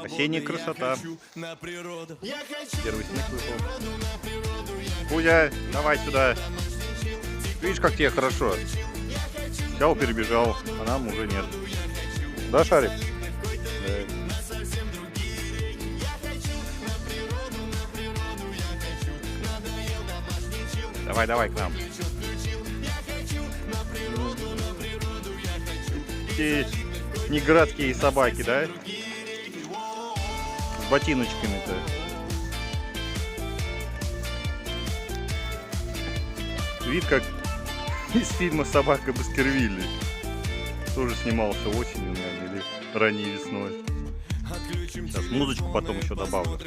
Осенняя красота. Первый снег выпал. Кузя, давай сюда. Видишь, как тебе хорошо. Взял, перебежал, а нам уже нет. Да, Шарик? Да. Давай, давай к нам. Эти неградские собаки, да? С ботиночками-то. Вид как из фильма «Собака Баскервилей». Тоже снимался осенью, наверное, или ранней весной. Сейчас музычку потом еще добавлю.